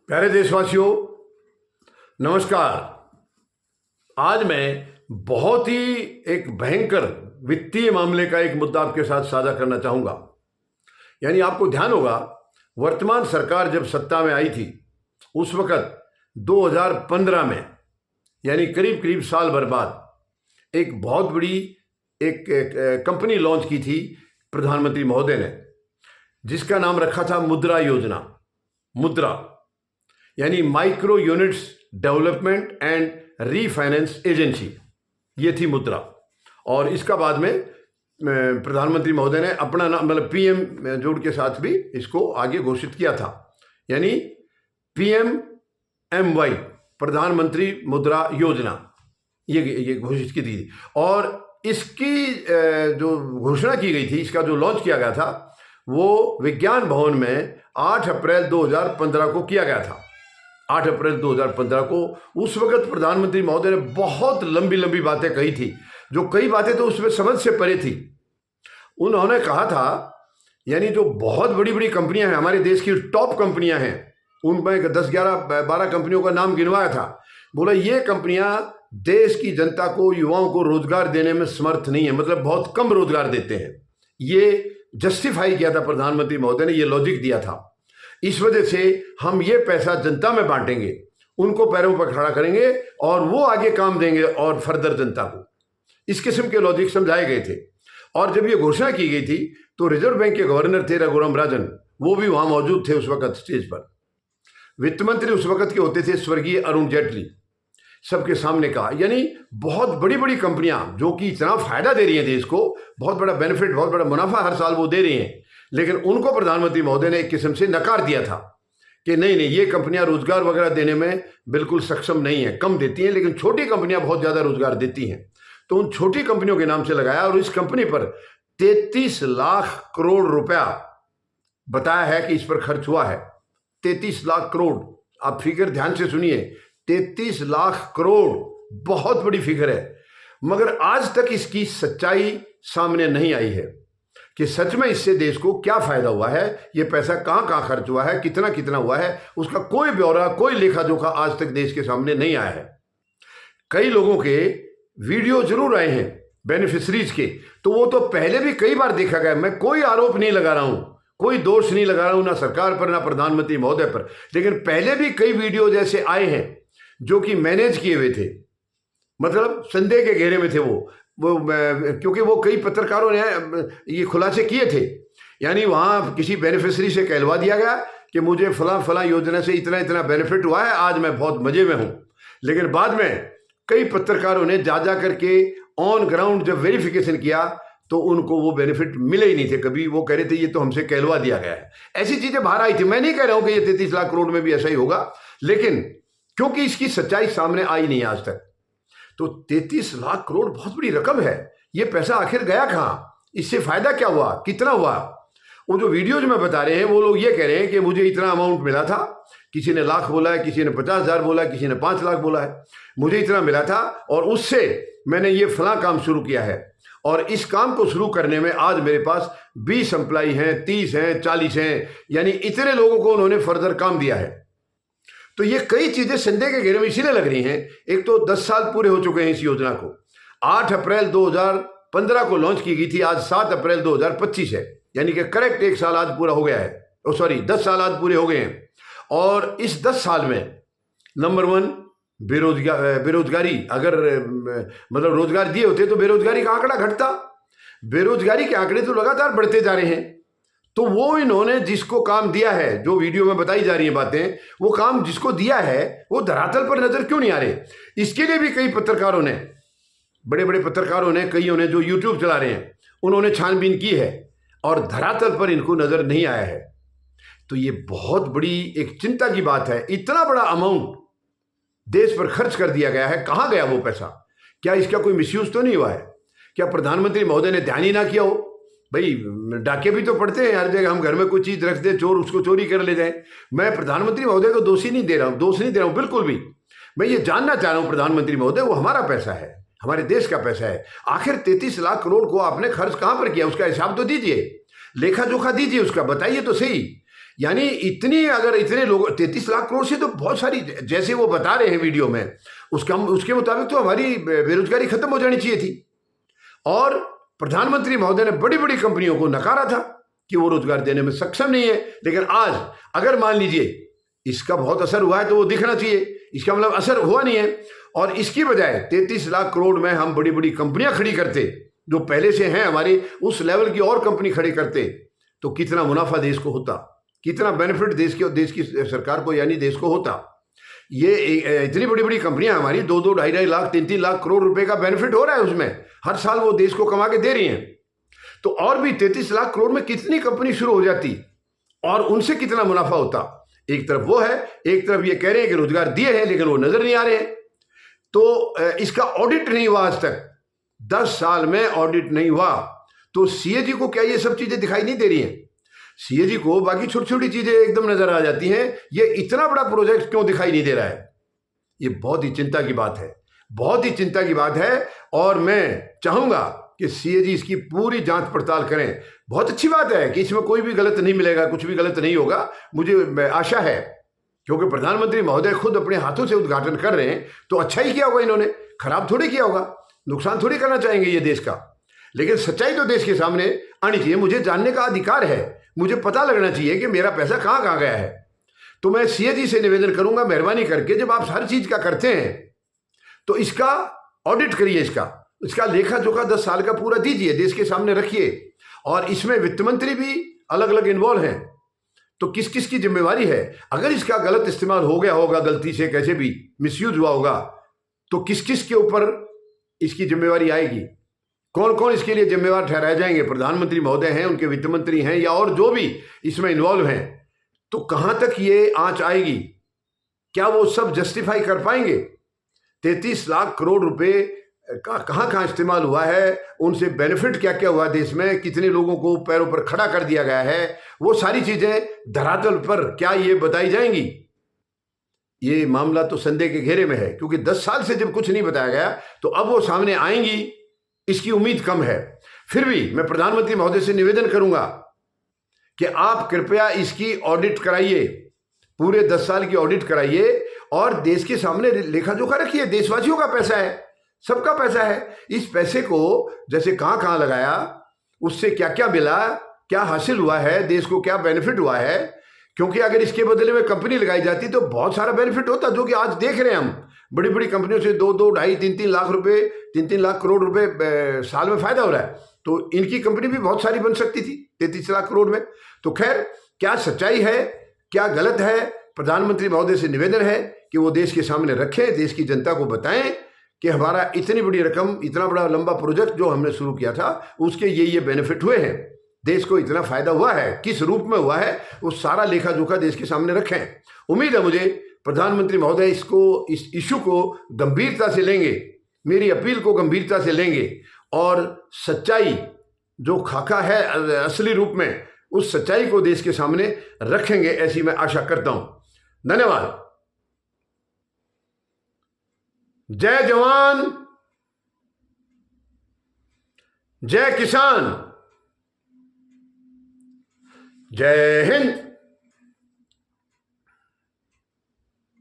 प्यारे देशवासियों, नमस्कार। आज मैं बहुत ही एक भयंकर वित्तीय मामले का एक मुद्दा आपके साथ साझा करना चाहूँगा। यानी आपको ध्यान होगा, वर्तमान सरकार जब सत्ता में आई थी उस वक़्त 2015 में, यानी करीब करीब साल भर बाद, एक बहुत बड़ी एक कंपनी लॉन्च की थी प्रधानमंत्री महोदय ने, जिसका नाम रखा था मुद्रा योजना। मुद्रा यानी micro units development and refinance agency, ये थी मुद्रा। और इसका बाद में प्रधानमंत्री महोदय ने अपना नाम मतलब पीएम जोड़ के साथ भी इसको आगे घोषित किया था, यानी PMMY, प्रधानमंत्री मुद्रा योजना, ये घोषित की थी। और इसकी जो घोषणा की गई थी, इसका जो लॉन्च किया गया था, वो विज्ञान भवन में 8 अप्रैल 2015 को किया गया था। 8 अप्रैल 2015 को उस वक्त प्रधानमंत्री महोदय ने बहुत लंबी लंबी बातें कही थी, जो कई बातें तो उसमें समझ से परे थी। उन्होंने कहा था, यानी जो बहुत बड़ी बड़ी कंपनियां हैं, हमारे देश की टॉप कंपनियां हैं, उनमें 10, 11, 12 कंपनियों का नाम गिनवाया था। बोला ये कंपनियां देश की जनता को, युवाओं को रोजगार देने में समर्थ नहीं है, मतलब बहुत कम रोजगार देते हैं। ये जस्टिफाई किया था प्रधानमंत्री महोदय ने, ये लॉजिक दिया था। इस वजह से हम ये पैसा जनता में बांटेंगे, उनको पैरों पर खड़ा करेंगे और वो आगे काम देंगे और फर्दर जनता को। इस किस्म के लॉजिक समझाए गए थे। और जब ये घोषणा की गई थी तो रिजर्व बैंक के गवर्नर थे रघुराम राजन, वो भी वहां मौजूद थे उस वक्त स्टेज पर। वित्त मंत्री उस वक्त के होते थे स्वर्गीय अरुण जेटली। सबके सामने कहा, यानी बहुत बड़ी बड़ी कंपनियां जो कि इतना फायदा दे रही हैं देश को, बहुत बड़ा बेनिफिट, बहुत बड़ा मुनाफा हर साल वो दे रही हैं, लेकिन उनको प्रधानमंत्री महोदय ने एक किस्म से नकार दिया था कि नहीं नहीं, ये कंपनियां रोजगार वगैरह देने में बिल्कुल सक्षम नहीं है, कम देती हैं, लेकिन छोटी कंपनियां बहुत ज़्यादा रोजगार देती हैं। तो उन छोटी कंपनियों के नाम से लगाया और इस कंपनी पर 33 लाख करोड़ रुपया बताया है कि इस पर खर्च हुआ है। 33 लाख करोड़, आप फिगर ध्यान से सुनिए, 33 लाख करोड़ बहुत बड़ी फिगर है। मगर आज तक इसकी सच्चाई सामने नहीं आई है कि सच में इससे देश को क्या फायदा हुआ है, ये पैसा कहां कहां खर्च हुआ है, कितना कितना हुआ है, उसका कोई ब्यौरा, कोई लेखा जोखा आज तक देश के सामने नहीं आया है। कई लोगों के वीडियो जरूर आए हैं बेनिफिशरीज के, तो वो तो पहले भी कई बार देखा गया। मैं कोई आरोप नहीं लगा रहा हूं, कोई दोष नहीं लगा रहा हूं, ना सरकार पर ना प्रधानमंत्री महोदय पर, लेकिन पहले भी कई वीडियो जैसे आए हैं जो कि मैनेज किए हुए थे, मतलब संदेह के घेरे में थे वो क्योंकि वो कई पत्रकारों ने ये खुलासे किए थे। यानी वहाँ किसी बेनिफिशरी से कहलवा दिया गया कि मुझे फला फला योजना से इतना इतना बेनिफिट हुआ है, आज मैं बहुत मजे में हूँ। लेकिन बाद में कई पत्रकारों ने जा करके ऑन ग्राउंड जब वेरिफिकेशन किया तो उनको वो बेनिफिट मिले ही नहीं थे कभी। वो कह रहे थे ये तो हमसे कहलवा दिया गया है। ऐसी चीजें बाहर आई थी। मैं नहीं कह रहा हूँ कि ये 33 लाख करोड़ में भी ऐसा ही होगा, लेकिन क्योंकि इसकी सच्चाई सामने आई नहीं आज तक, तो 33 लाख करोड़ बहुत बड़ी रकम है। ये पैसा आखिर गया कहाँ, इससे फायदा क्या हुआ, कितना हुआ? वो जो वीडियोज में बता रहे हैं वो लोग ये कह रहे हैं कि मुझे इतना अमाउंट मिला था, किसी ने लाख बोला है, किसी ने 50,000 बोला है, किसी ने 5 लाख बोला है, मुझे इतना मिला था और उससे मैंने ये फला काम शुरू किया है। और इस काम को शुरू करने में आज मेरे पास 20 एम्प्लाई हैं, 30 हैं, 40 हैं, यानी इतने लोगों को उन्होंने फर्दर काम दिया है। तो ये कई चीजें संदेह के घेरे में इसीलिए लग रही हैं। एक तो 10 साल पूरे हो चुके हैं इस योजना को। 8 अप्रैल 2015 को लॉन्च की गई थी, आज 7 अप्रैल 2025 है, यानी कि करेक्ट 1 साल आज पूरा हो गया है। 10 साल आज पूरे हो गए हैं। और इस 10 साल में नंबर 1 बेरोजगारी, अगर मतलब रोजगार दिए होते तो बेरोजगारी का आंकड़ा घटता। बेरोजगारी के आंकड़े तो लगातार बढ़ते जा रहे हैं। तो वो इन्होंने जिसको काम दिया है, जो वीडियो में बताई जा रही हैं बातें, वो काम जिसको दिया है वो धरातल पर नजर क्यों नहीं आ रहे? इसके लिए भी कई पत्रकारों ने, बड़े बड़े पत्रकारों ने, कईयों ने जो यूट्यूब चला रहे हैं, उन्होंने छानबीन की है और धरातल पर इनको नजर नहीं आया है। तो ये बहुत बड़ी एक चिंता की बात है। इतना बड़ा अमाउंट देश पर खर्च कर दिया गया है, कहाँ गया वो पैसा? क्या इसका कोई मिसयूज तो नहीं हुआ है? क्या प्रधानमंत्री महोदय ने ध्यान ही ना किया हो? भाई डाके भी तो पड़ते हैं हर जगह, हम घर में कोई चीज रख दे, चोर उसको चोरी कर ले जाए। मैं प्रधानमंत्री महोदय को दोष नहीं दे रहा हूँ बिल्कुल भी। मैं ये जानना चाह रहा हूँ प्रधानमंत्री महोदय, वो हमारा पैसा है, हमारे देश का पैसा है। आखिर 33 लाख करोड़ को आपने खर्च कहाँ पर किया? उसका हिसाब तो दीजिए, लेखा जोखा दीजिए उसका, बताइए तो सही। यानी इतनी, अगर इतने लोग 33 लाख करोड़ से तो बहुत सारी, जैसे वो बता रहे हैं वीडियो में, उसके मुताबिक तो हमारी बेरोजगारी खत्म हो जानी चाहिए थी। और प्रधानमंत्री महोदय ने बड़ी बड़ी कंपनियों को नकारा था कि वो रोजगार देने में सक्षम नहीं है। लेकिन आज अगर मान लीजिए इसका बहुत असर हुआ है तो वो दिखना चाहिए, इसका मतलब असर हुआ नहीं है। और इसकी बजाय 33 लाख करोड़ में हम बड़ी बड़ी कंपनियां खड़ी करते, जो पहले से हैं हमारी, उस लेवल की और कंपनी खड़ी करते, तो कितना मुनाफा देश को होता, कितना बेनिफिट देश की सरकार को यानी देश को होता। ये इतनी बड़ी बड़ी कंपनियां हमारी 2-2, 2.5 लाख, 3-3 लाख करोड़ रुपए का बेनिफिट हो रहा है उसमें, हर साल वो देश को कमा के दे रही हैं। तो और भी 33 लाख करोड़ में कितनी कंपनी शुरू हो जाती और उनसे कितना मुनाफा होता। एक तरफ वो है, एक तरफ ये कह रहे हैं कि रोजगार दिए हैं लेकिन वो नजर नहीं आ रहे हैं। तो इसका ऑडिट नहीं हुआ आज तक, 10 साल में ऑडिट नहीं हुआ। तो सीएजी को क्या ये सब चीजें दिखाई नहीं दे रही हैं? सीएजी को बाकी छोटी छोटी चीजें एकदम नजर आ जाती हैं, ये इतना बड़ा प्रोजेक्ट क्यों दिखाई नहीं दे रहा है? ये बहुत ही चिंता की बात है, बहुत ही चिंता की बात है। और मैं चाहूंगा कि सीएजी इसकी पूरी जांच पड़ताल करें। बहुत अच्छी बात है कि इसमें कोई भी गलत नहीं मिलेगा, कुछ भी गलत नहीं होगा, मुझे आशा है, क्योंकि प्रधानमंत्री महोदय खुद अपने हाथों से उद्घाटन कर रहे हैं, तो अच्छा ही किया होगा इन्होंने, खराब थोड़ी किया होगा, नुकसान थोड़ी करना चाहेंगे ये देश का। लेकिन सच्चाई तो देश के सामने आनी चाहिए। मुझे जानने का अधिकार है, मुझे पता लगना चाहिए कि मेरा पैसा कहाँ कहाँ गया है। तो मैं सीएजी से निवेदन करूंगा, मेहरबानी करके जब आप हर चीज का करते हैं तो इसका ऑडिट करिए, इसका लेखा जोखा 10 साल का पूरा दीजिए, देश के सामने रखिए। और इसमें वित्त मंत्री भी अलग अलग इन्वॉल्व हैं, तो किस किस की जिम्मेवारी है? अगर इसका गलत इस्तेमाल हो गया होगा, गलती से कैसे भी मिसयूज हुआ होगा, तो किस किस के ऊपर इसकी जिम्मेवारी आएगी? कौन कौन इसके लिए जिम्मेवार ठहराए जाएंगे? प्रधानमंत्री महोदय हैं, उनके वित्त मंत्री हैं, या और जो भी इसमें इन्वॉल्व हैं। तो कहां तक ये आंच आएगी? क्या वो सब जस्टिफाई कर पाएंगे? 33 लाख करोड़ रुपए का कहां कहां इस्तेमाल हुआ है, उनसे बेनिफिट क्या क्या हुआ, देश में कितने लोगों को पैरों पर खड़ा कर दिया गया है, वो सारी चीजें धरातल पर क्या ये बताई जाएंगी? ये मामला तो संदेह के घेरे में है, क्योंकि 10 साल से जब कुछ नहीं बताया गया तो अब वो सामने आएंगी, इसकी उम्मीद कम है। फिर भी मैं प्रधानमंत्री महोदय से निवेदन करूंगा कि आप कृपया इसकी ऑडिट कराइए, पूरे 10 साल की ऑडिट कराइए और देश के सामने लेखा जोखा रखिए। देशवासियों का पैसा है, सबका पैसा है। इस पैसे को जैसे कहां कहां लगाया, उससे क्या क्या मिला, क्या हासिल हुआ है, देश को क्या बेनिफिट हुआ है। क्योंकि अगर इसके बदले में कंपनी लगाई जाती तो बहुत सारा बेनिफिट होता, जो कि आज देख रहे हैं हम। बड़ी बड़ी कंपनियों से 2-2, 2.5, 3-3 लाख रुपए, 3-3 लाख करोड़ रुपए साल में फायदा हो रहा है। तो इनकी कंपनी भी बहुत सारी बन सकती थी 33 लाख करोड़ में। तो खैर, क्या सच्चाई है, क्या गलत है, प्रधानमंत्री महोदय से निवेदन है कि वो देश के सामने रखें, देश की जनता को बताएं कि हमारा इतनी बड़ी रकम, इतना बड़ा लंबा प्रोजेक्ट जो हमने शुरू किया था, उसके ये बेनिफिट हुए हैं, देश को इतना फायदा हुआ है, किस रूप में हुआ है, वो सारा लेखा जोखा देश के सामने रखें। उम्मीद है मुझे प्रधानमंत्री महोदय इस इशू को गंभीरता से लेंगे, मेरी अपील को गंभीरता से लेंगे और सच्चाई जो खाका है असली रूप में, उस सच्चाई को देश के सामने रखेंगे, ऐसी मैं आशा करता हूं। धन्यवाद। जय जवान, जय किसान, जय हिंद।